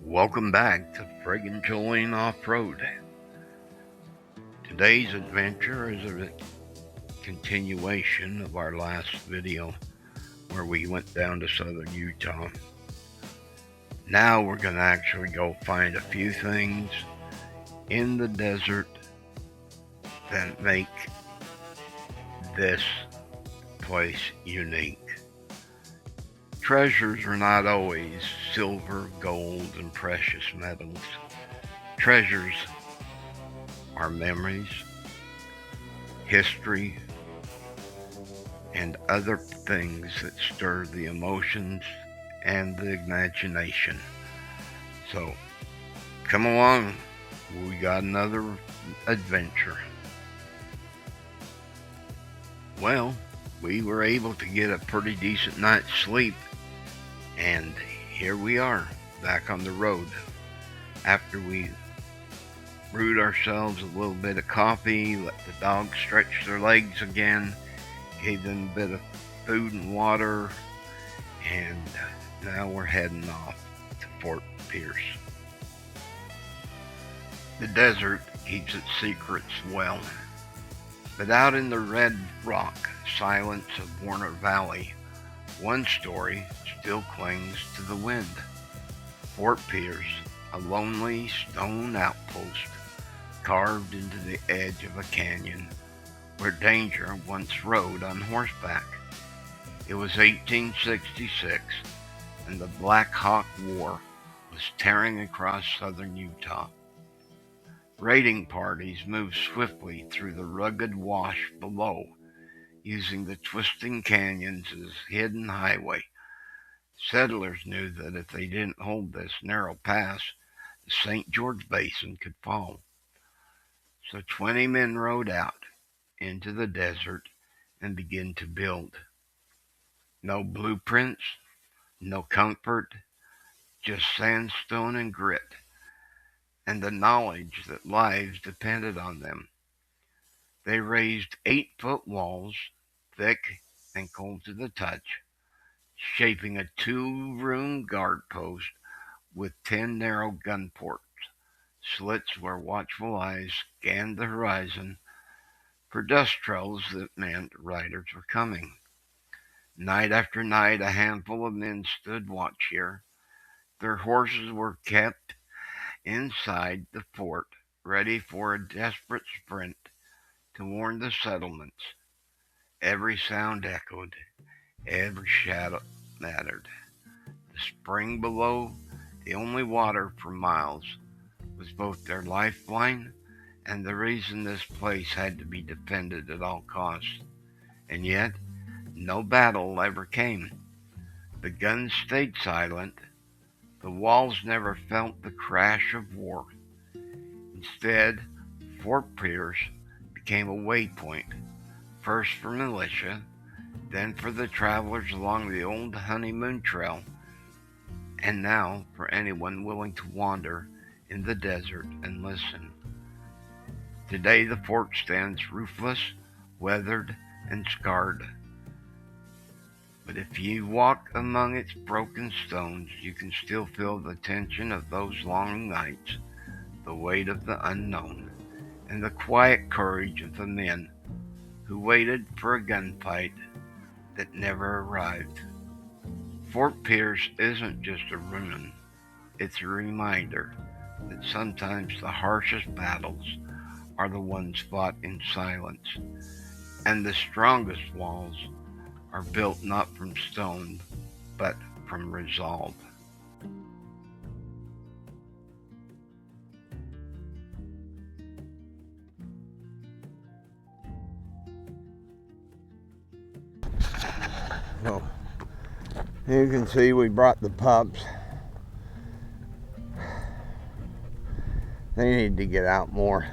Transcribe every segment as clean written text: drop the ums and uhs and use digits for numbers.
Welcome back to Friggin' Jolene Off-Road. Today's adventure is a continuation of our last video where we went down to southern Utah. Now we're going to actually go find a few things in the desert that make this place unique. Treasures are not always silver, gold, and precious metals. Treasures are memories, history, and other things that stir the emotions and the imagination. So, come along, we got another adventure. Well, we were able to get a pretty decent night's sleep, and here we are, back on the road. After we brewed ourselves a little bit of coffee, let the dogs stretch their legs again, gave them a bit of food and water, and now we're heading off to Fort Pierce. The desert keeps its secrets well, but out in the red rock silence of Warner Valley, one story still clings to the wind. Fort Pierce, a lonely stone outpost carved into the edge of a canyon where danger once rode on horseback. It was 1866, and the Black Hawk War was tearing across southern Utah. Raiding parties moved swiftly through the rugged wash below, using the twisting canyons as hidden highway. Settlers knew that if they didn't hold this narrow pass, the St. George Basin could fall. So 20 men rode out into the desert and began to build. No blueprints, no comfort, just sandstone and grit, and the knowledge that lives depended on them. They raised 8-foot walls, thick and cold to the touch, shaping a 2-room guard post with 10 narrow gun ports, slits where watchful eyes scanned the horizon for dust trails that meant riders were coming. Night after night, a handful of men stood watch here. Their horses were kept inside the fort, ready for a desperate sprint to warn the settlements. Every sound echoed, every shadow mattered. The spring below, the only water for miles, was both their lifeline and the reason this place had to be defended at all costs. And yet, no battle ever came. The guns stayed silent. The walls never felt the crash of war. Instead, Fort Pierce became a waypoint, first for militia, then for the travelers along the old honeymoon trail, and now for anyone willing to wander in the desert and listen. Today the fort stands roofless, weathered, and scarred. But if you walk among its broken stones, you can still feel the tension of those long nights, the weight of the unknown, and the quiet courage of the men who waited for a gunfight that never arrived. Fort Pierce isn't just a ruin, it's a reminder that sometimes the harshest battles are the ones fought in silence, and the strongest walls are built not from stone, but from resolve. So, you can see we brought the pups. They need to get out more.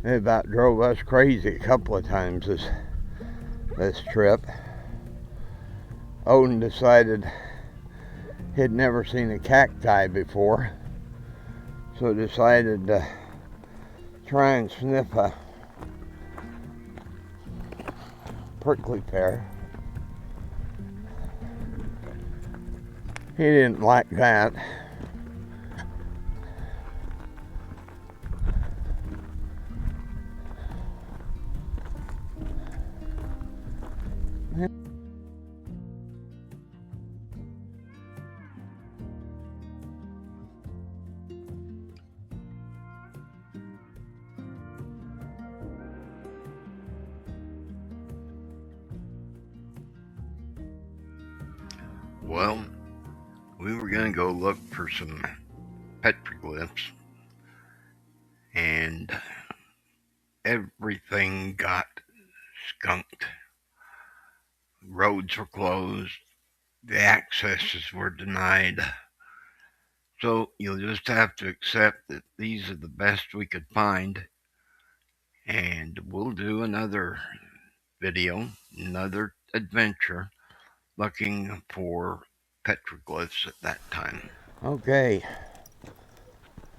They about drove us crazy a couple of times this trip. Odin decided he'd never seen a cacti before, so decided to try and sniff a prickly pear. He didn't like that. Well, we were going to go look for some petroglyphs, and everything got skunked. Roads were closed, the accesses were denied. So you'll just have to accept that these are the best we could find, and we'll do another video, another adventure, looking for petroglyphs at that time. Okay,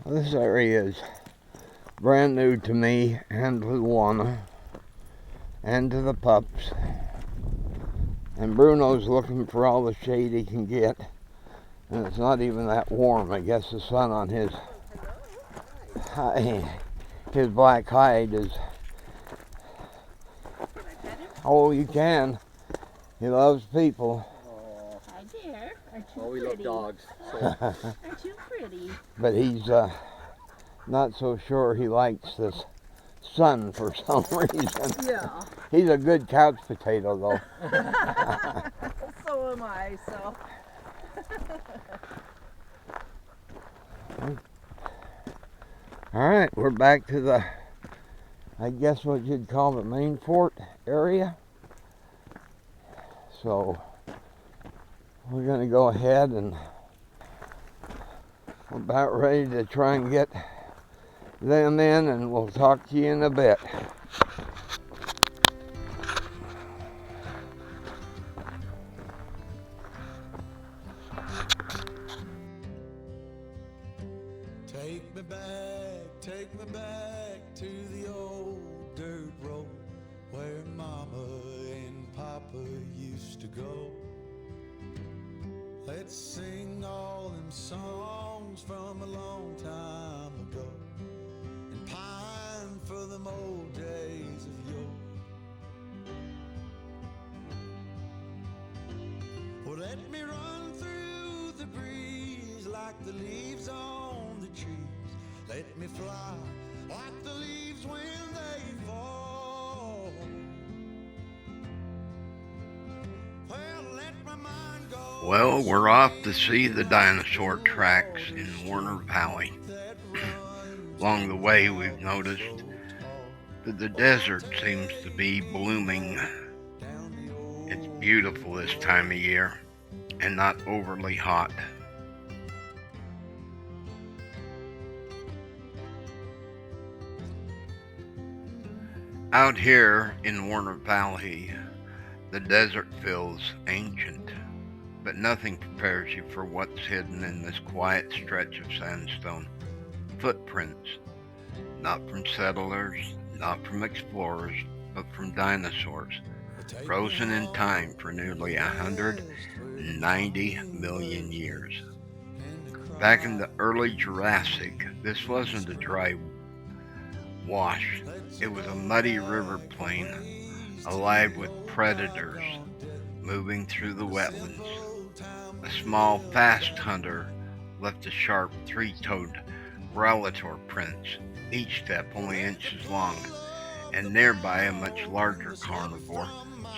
this area is brand new to me and to Luana and to the pups. And Bruno's looking for all the shade he can get. And it's not even that warm. I guess the sun on his black hide is... Oh, you can. He loves people. Hi there. Aren't you we pretty? love dogs. So. Aren't you pretty? But he's not so sure he likes this sun for some reason. Yeah. He's a good couch potato, though. So am I, so. All right, we're back to the, I guess what you'd call the main fort area. So we're going to go ahead and we're about ready to try and get them in, and we'll talk to you in a bit. Take me back to the old dirt road where Mama and Papa used to go. Let's sing all them songs from a long time ago and pine for them old days of yore. Well, let me run through the breeze like the leaves on the trees. Let me fly like the leaves when they fall. Well, let my mind go. Well, we're off to see the dinosaur tracks in Warner Valley. Along the way, we've noticed that the desert seems to be blooming. It's beautiful this time of year and not overly hot. Out here in Warner Valley, the desert feels ancient, but nothing prepares you for what's hidden in this quiet stretch of sandstone. Footprints, not from settlers, not from explorers, but from dinosaurs, frozen in time for nearly 190 million years. Back in the early Jurassic, this wasn't a dry wash. It was a muddy river plain, alive with predators moving through the wetlands. A small, fast hunter left a sharp, three-toed relator prints, each step only inches long, and nearby a much larger carnivore,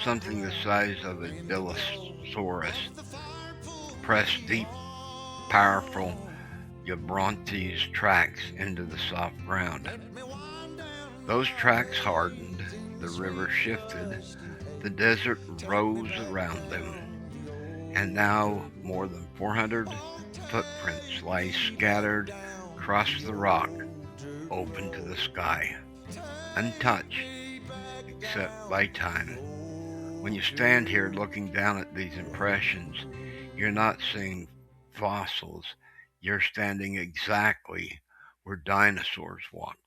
something the size of a Dilophosaurus, pressed deep, powerful Brontes tracks into the soft ground. Those tracks hardened, the river shifted, the desert rose around them, and now more than 400 footprints lie scattered across the rock, open to the sky, untouched except by time. When you stand here looking down at these impressions, you're not seeing fossils, you're standing exactly where dinosaurs walked,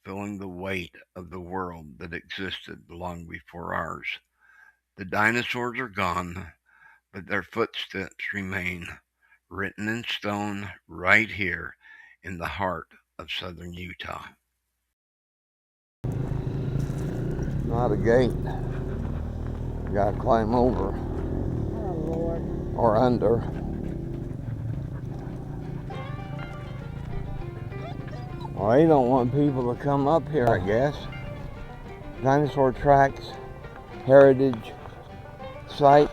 feeling the weight of the world that existed long before ours. The dinosaurs are gone, but their footsteps remain, written in stone right here in the heart of southern Utah. Not a gate. You gotta climb over. Oh, Lord. Or under. Well, they don't want people to come up here, I guess. Dinosaur Tracks Heritage Site.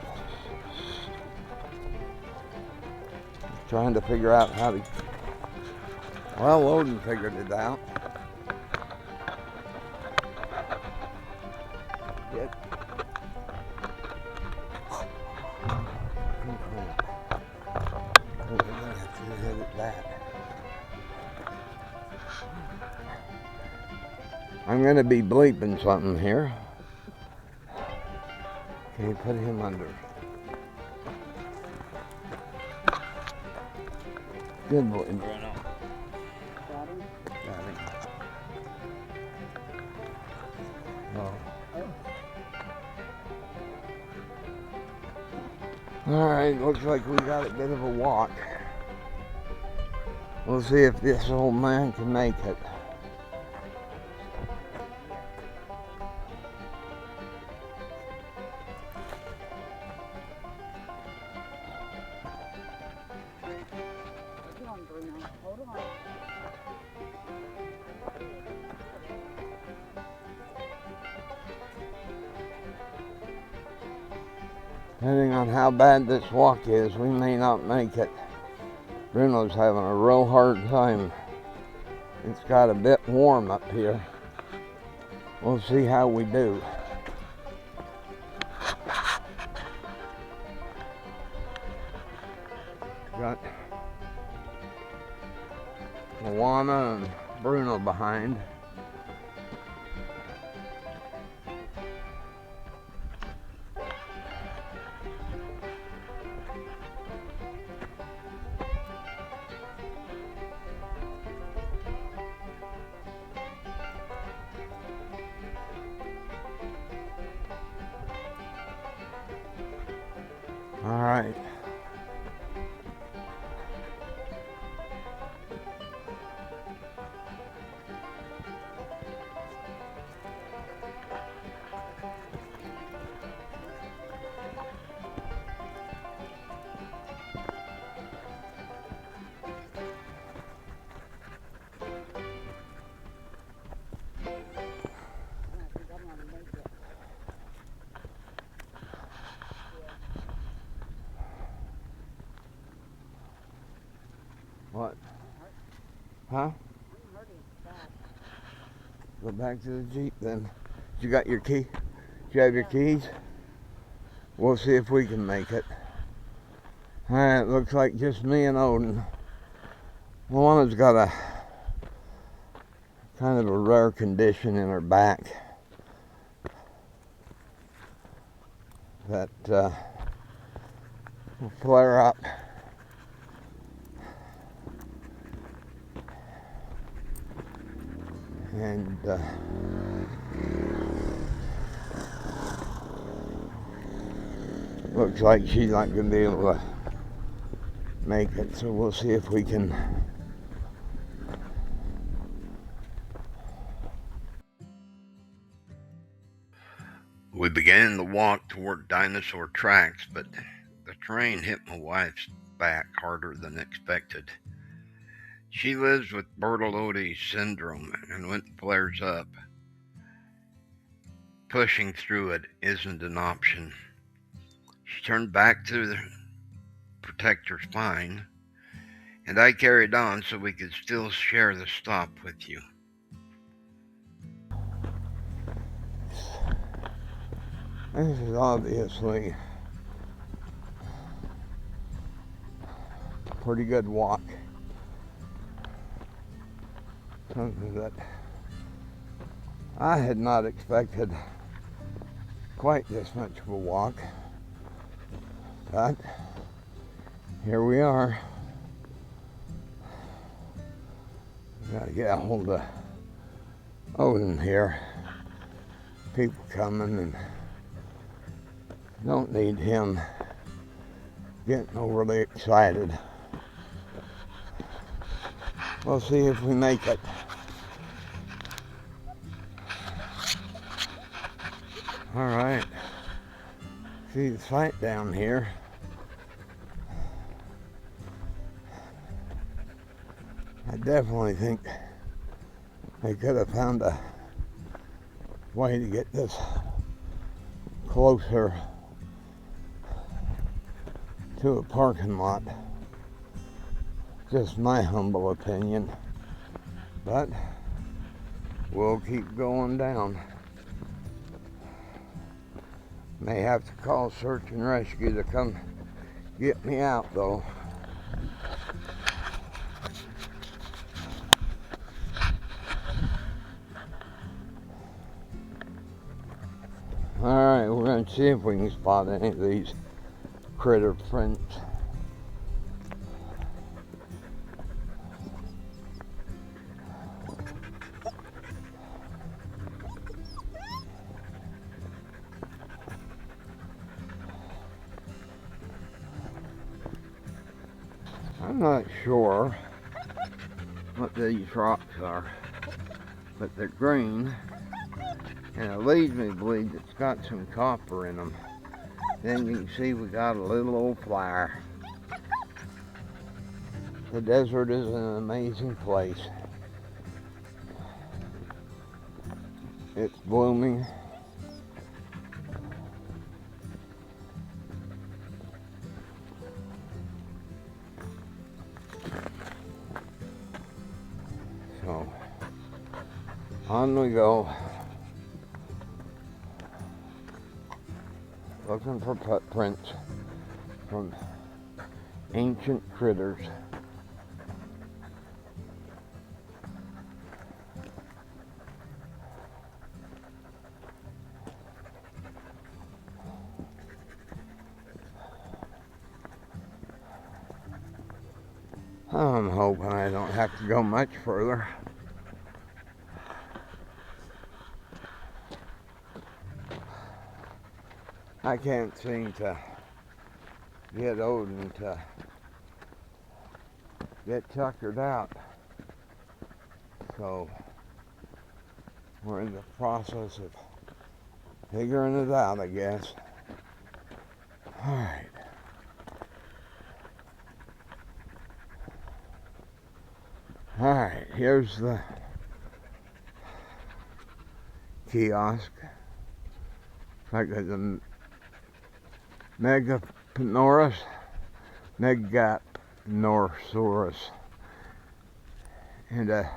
trying to figure out how to... Well, Odin figured it out. Get... We're gonna have to hit it back. I'm gonna be bleeping something here. Can you put him under? Good boy, Bruno. Got him? Got him. Oh. Alright, looks like we got a bit of a walk. We'll see if this old man can make it. Hold on, Bruno. Hold on. Depending on how bad this walk is, we may not make it. Bruno's having a real hard time. It's got a bit warm up here. We'll see how we do. Got Luana and Bruno behind. All right. What? Huh? Go back to the Jeep then. You got your key? Do you have your keys? We'll see if we can make it. Alright, looks like just me and Odin. Luana's got a kind of a rare condition in her back that will flare up. And looks like she's not going to be able to make it, so we'll see if we can. We began the walk toward dinosaur tracks, but the terrain hit my wife's back harder than expected. She lives with Bertolotti's syndrome, and when it flares up, pushing through it isn't an option. She turned back to protect her spine, and I carried on so we could still share the stop with you. This is obviously a pretty good walk. Something that I had not expected quite this much of a walk, but here we are. Gotta get a hold of Odin here. People coming and don't need him getting overly excited. We'll see if we make it. All right. See the fight down here. I definitely think they could have found a way to get this closer to a parking lot. just my humble opinion. But we'll keep going down. May have to call search and rescue to come get me out though. Alright, we're going to see if we can spot any of these critter prints. I'm not sure what these rocks are, but they're green, and it leads me to believe it's got some copper in them. Then you can see we got a little old flower. The desert is an amazing place. It's blooming. So, on we go. Looking for footprints from ancient critters. I'm hoping I don't have to go much further. I can't seem to get Odin to get tuckered out. So we're in the process of figuring it out, I guess. Alright. Alright, here's the kiosk. It's like the Megapanosaurus, and a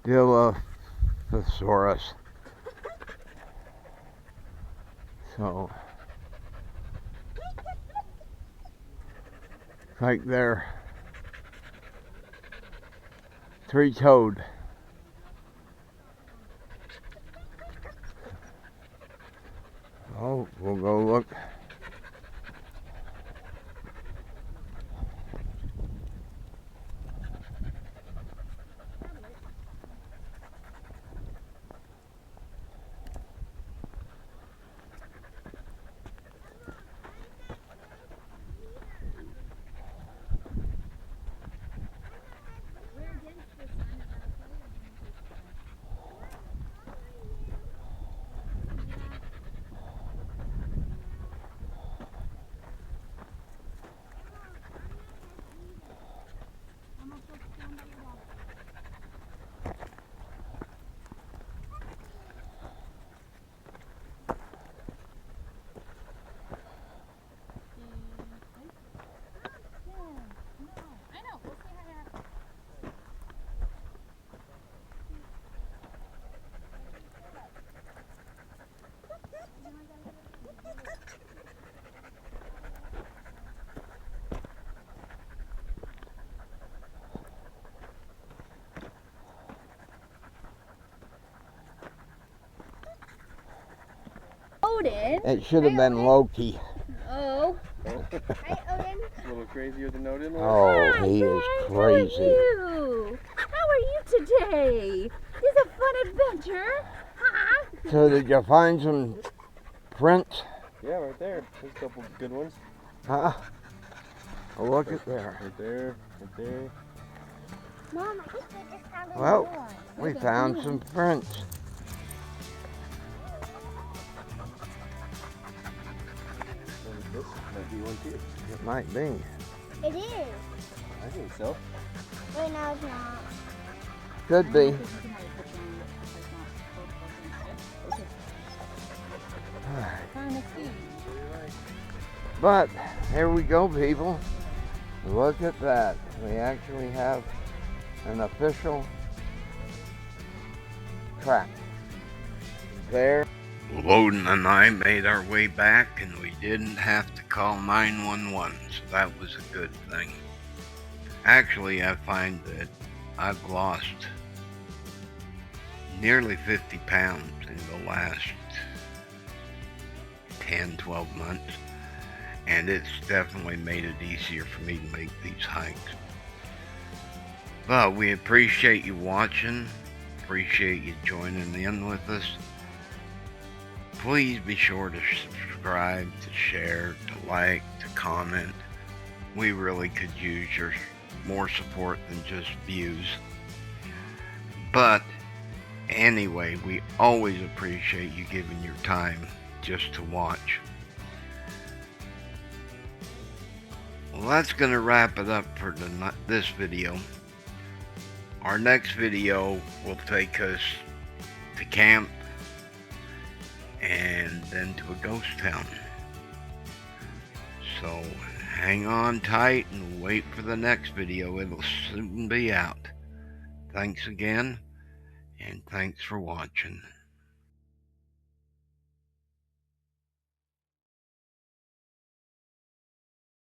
Dilophosaurus. So, it's like they're three-toed. Oh, we'll go look. Odin. It should have been Loki. Oh. Hi, Odin. A little crazier than Odin was. Oh, he is crazy. How are you? How are you today? This is a fun adventure. Huh? So did you find some prints? Yeah, right there. There's a couple good ones. Huh? Oh, look at there. Right there, right there. Mom, I think we just found Well, another one. we found some prints. This might be one too. It might be. It is. I think so. Wait, no, it's not. Could be. But here we go, people. Look at that. We actually have an official track there. Loden and I made our way back, and we didn't have to call 911, so that was a good thing. Actually, I find that I've lost nearly 50 pounds in the last 10-12 months, and it's definitely made it easier for me to make these hikes. But we appreciate you watching, appreciate you joining in with us. Please be sure to subscribe, to share, to like, to comment. We really could use your more support than just views. But anyway, we always appreciate you giving your time just to watch. Well, that's going to wrap it up for this video. Our next video will take us to camp and then to a ghost town. So hang on tight and wait for the next video. It'll soon be out. Thanks again, and thanks for watching.